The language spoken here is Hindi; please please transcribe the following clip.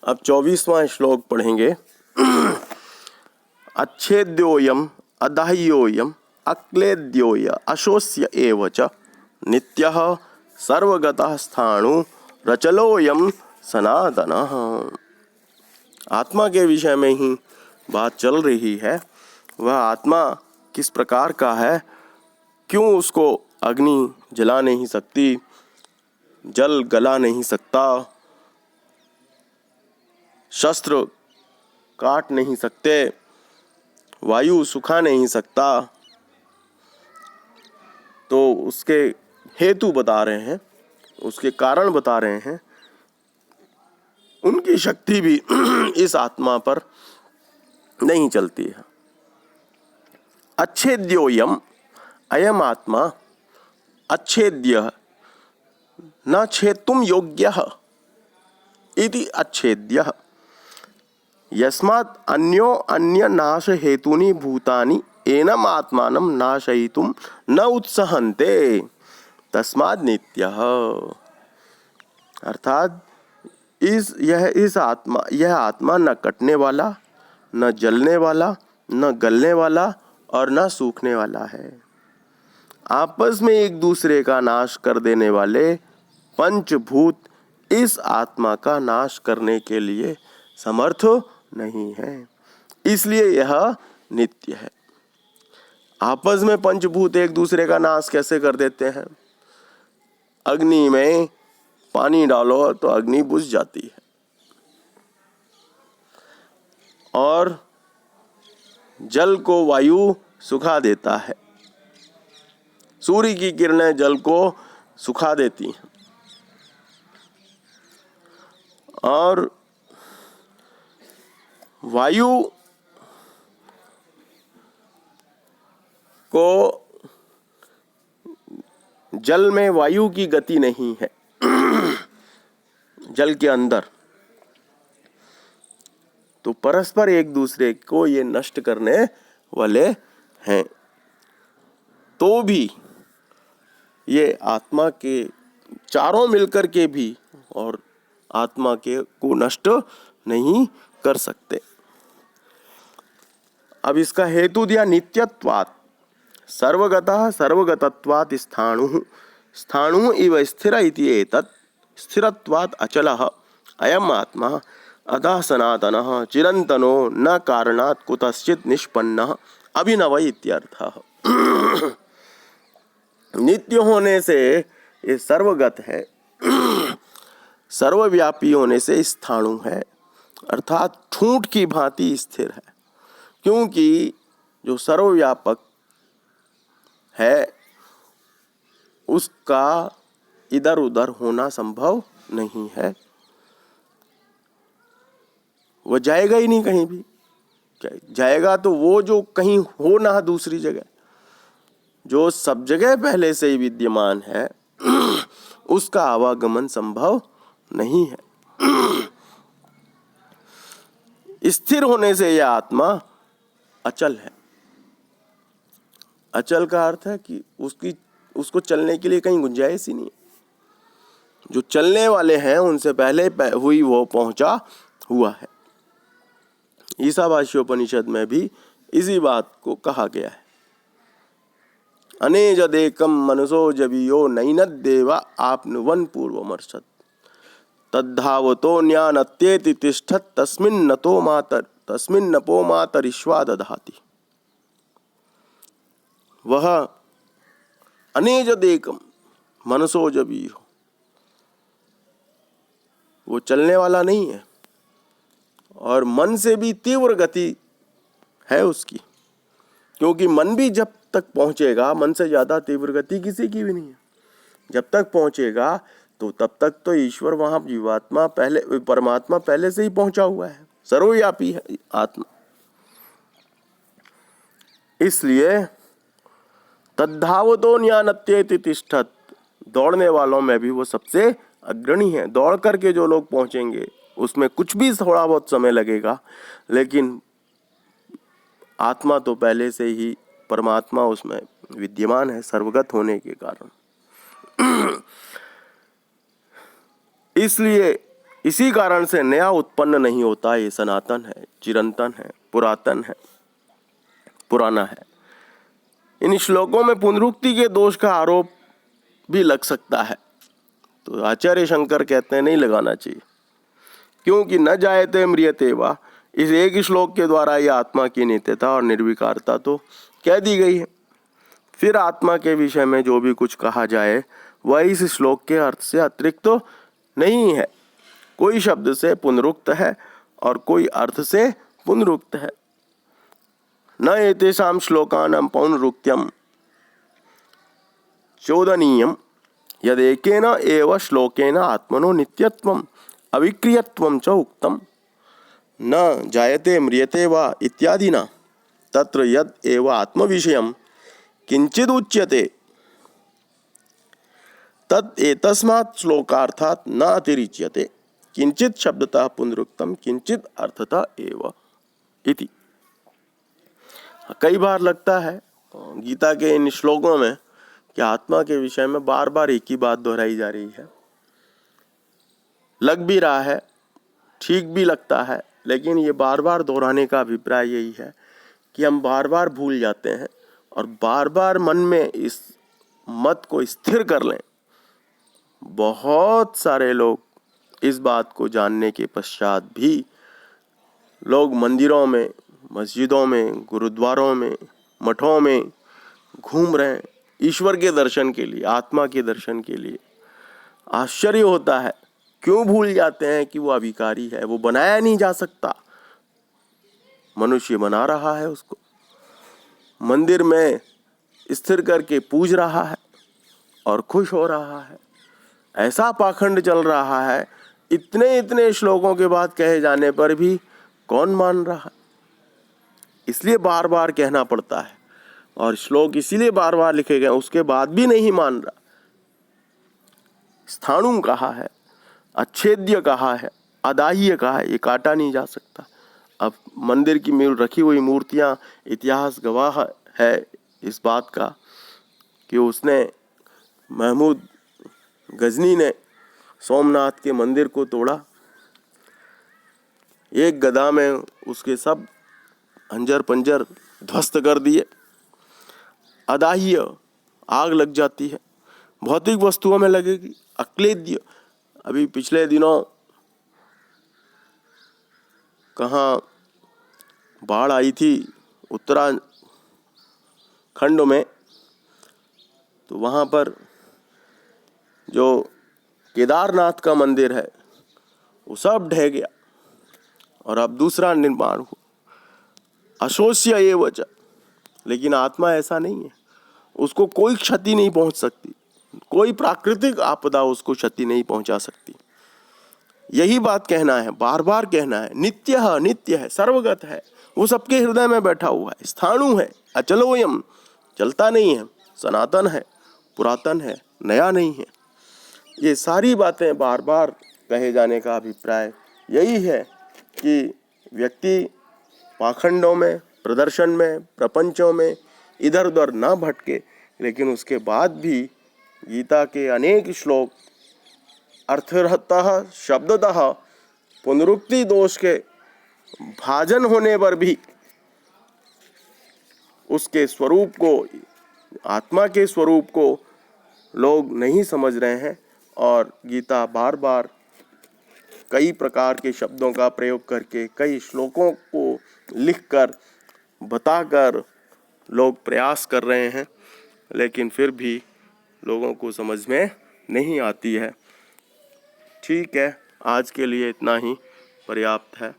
अब 24वां श्लोक पढ़ेंगे। अच्छेद्योयम अदाह्योयम अक्लेद्योय अशोस्य एव च नित्यः सर्वगतः स्थाणु रचलोयम सनातनः। आत्मा के विषय में ही बात चल रही है। वह आत्मा किस प्रकार का है, क्यों उसको अग्नि जला नहीं सकती, जल गला नहीं सकता, शस्त्र काट नहीं सकते, वायु सुखा नहीं सकता, तो उसके हेतु बता रहे हैं, उसके कारण बता रहे हैं। उनकी शक्ति भी इस आत्मा पर नहीं चलती है। अच्छेद्योयम, अयम आत्मा अच्छेद्य न छेतुम योग्यः इति अच्छेद्यः यस्मात् अन्यो अन्य नाश हेतुनि भूतानि एनम आत्मानं नाशयितुं न उत्सहन्ते तस्माद् नित्यः। अर्थात यह आत्मा न कटने वाला, न जलने वाला, न गलने वाला और न सूखने वाला है। आपस में एक दूसरे का नाश कर देने वाले पंचभूत इस आत्मा का नाश करने के लिए समर्थ नहीं है, इसलिए यह नित्य है। आपस में पंचभूत एक दूसरे का नाश कैसे कर देते हैं? अग्नि में पानी डालो तो अग्नि बुझ जाती है, और जल को वायु सुखा देता है, सूर्य की किरणें जल को सुखा देती हैं, और वायु को, जल में वायु की गति नहीं है जल के अंदर, तो परस्पर एक दूसरे को ये नष्ट करने वाले हैं। तो भी ये आत्मा के चारों मिलकर के भी और आत्मा के को नष्ट नहीं कर सकते। अब इसका हेतु दिया नित्यत्वात् सर्वगतः सर्वगतत्वात् स्थाणुः स्थाणुः इव स्थिर इति एतत् स्थिरत्वात् अचलः अयम् आत्मा अतः सनातनः चिरंतनो न कारणात् कुतश्चित् निष्पन्नः अभिनव इत्यर्थः। नित्य होने से ये सर्वगत है, सर्वव्यापी होने से स्थाणु है, अर्थात ठूंठ की भांति स्थिर है। क्योंकि जो सर्वव्यापक है उसका इधर उधर होना संभव नहीं है, वह जाएगा ही नहीं कहीं भी। जाएगा तो वो जो कहीं हो ना दूसरी जगह, जो सब जगह पहले से ही विद्यमान है उसका आवागमन संभव नहीं है। स्थिर होने से यह आत्मा अचल है। अचल का अर्थ है कि उसको चलने के लिए कहीं गुंजाइश ही नहीं है। जो चलने वाले हैं उनसे पहले हुई वो पहुंचा हुआ है। ईशावास्योपनिषद में भी इसी बात को कहा गया है। अनेजदेकम मनसो जबियो नैनदेवा आपनुवन पूर्वमर्षत् तद्धावतो न्यानत्येति तिष्ठत् तस्मिन्नपो मातरिश्वा दधाति। वह अनेजदेकम मनसो जबियो, वो चलने वाला नहीं है और मन से भी तीव्र गति है उसकी, क्योंकि मन भी जब तक पहुंचेगा, मन से ज्यादा तीव्र गति किसी की भी नहीं है। जब तक पहुंचेगा तो तब तक तो ईश्वर वहां जीवात्मा पहले, परमात्मा पहले से ही पहुंचा हुआ है, सर्वव्यापी है आत्मा। इसलिए तद्धावतो न्यानत्येति तिष्ठत्, दौड़ने वालों में भी वो सबसे अग्रणी है। दौड़ करके जो लोग पहुंचेंगे उसमें कुछ भी थोड़ा बहुत समय लगेगा, लेकिन आत्मा तो पहले से ही, परमात्मा उसमें विद्यमान है सर्वगत होने के कारण। इसलिए इसी कारण से नया उत्पन्न नहीं होता। ये सनातन है, चिरंतन है, पुरातन है, पुराना है। इन श्लोकों में पुनरुक्ति के दोष का आरोप भी लग सकता है, तो आचार्य शंकर कहते हैं नहीं लगाना चाहिए, क्योंकि न जायते म्रियते वा, इस एक श्लोक के द्वारा ये आत्मा की नित्यता और निर्विकारता तो कह दी गई है। फिर आत्मा के विषय में जो भी कुछ कहा जाए वह इस श्लोक के अर्थ से अतिरिक्त तो नहीं है। कोई शब्द से पुनरुक्त है और कोई अर्थ से पुनरुक्त है। न एतेषां श्लोकानां पौनरुक्त्यं चोदनीयं यदेकेन एव श्लोकेन आत्मनो नित्यत्वम् अविक्रियत्वं च उक्तम्। न जायते म्रियते वा इत्यादिना तत्र यद एव आत्मविषयं किंचिद उच्यते तद एतस्मात् श्लोकार्थात् न अतिरिच्यते। किंचित शब्दतः पुनरुक्तम किंचित अर्थतः एव इति। कई बार लगता है गीता के इन श्लोकों में कि आत्मा के विषय में बार बार एक ही बात दोहराई जा रही है। लग भी रहा है, ठीक भी लगता है, लेकिन ये बार बार दोहराने का अभिप्राय यही है कि हम बार बार भूल जाते हैं और बार बार मन में इस मत को स्थिर कर लें। बहुत सारे लोग इस बात को जानने के पश्चात भी लोग मंदिरों में, मस्जिदों में, गुरुद्वारों में, मठों में घूम रहे हैं ईश्वर के दर्शन के लिए, आत्मा के दर्शन के लिए। आश्चर्य होता है, क्यों भूल जाते हैं कि वो अभिकारी है, वो बनाया नहीं जा सकता, मनुष्य बना रहा है उसको, मंदिर में स्थिर करके पूज रहा है और खुश हो रहा है। ऐसा पाखंड चल रहा है, इतने इतने श्लोकों के बाद कहे जाने पर भी कौन मान रहा है। इसलिए बार बार कहना पड़ता है, और श्लोक इसीलिए बार बार लिखे गए, उसके बाद भी नहीं मान रहा। स्थाणु कहा है, अच्छेद्य कहा है, अदाह्य कहा है, ये काटा नहीं जा सकता। अब मंदिर की रखी हुई मूर्तियां, इतिहास गवाह है इस बात का कि उसने महमूद गजनी ने सोमनाथ के मंदिर को तोड़ा, एक गदा में उसके सब अंजर पंजर ध्वस्त कर दिए। अदाह्य, आग लग जाती है, भौतिक वस्तुओं में लगेगी। अक्लेद्य, अभी पिछले दिनों कहाँ बाढ़ आई थी उत्तराखंड में, तो वहाँ पर जो केदारनाथ का मंदिर है वो सब ढह गया और अब दूसरा निर्माण हुआ। अशोष्य एव च, लेकिन आत्मा ऐसा नहीं है, उसको कोई क्षति नहीं पहुंच सकती, कोई प्राकृतिक आपदा उसको क्षति नहीं पहुंचा सकती। यही बात कहना है, बार बार कहना है। नित्य नित्य है, सर्वगत है, वो सबके हृदय में बैठा हुआ है। स्थाणु है, अचलोयम, चलता नहीं है, सनातन है, पुरातन है, नया नहीं है। ये सारी बातें बार बार कहे जाने का अभिप्राय यही है कि व्यक्ति पाखंडों में, प्रदर्शन में, प्रपंचों में इधर उधर ना भटके, लेकिन उसके बाद भी गीता के अनेक श्लोक अर्थतः, शब्दतः, पुनरुक्ति दोष के भाजन होने पर भी उसके स्वरूप को, आत्मा के स्वरूप को लोग नहीं समझ रहे हैं। और गीता बार बार कई प्रकार के शब्दों का प्रयोग करके, कई श्लोकों को लिखकर, बताकर लोग प्रयास कर रहे हैं, लेकिन फिर भी लोगों को समझ में नहीं आती है। ठीक है, आज के लिए इतना ही पर्याप्त है।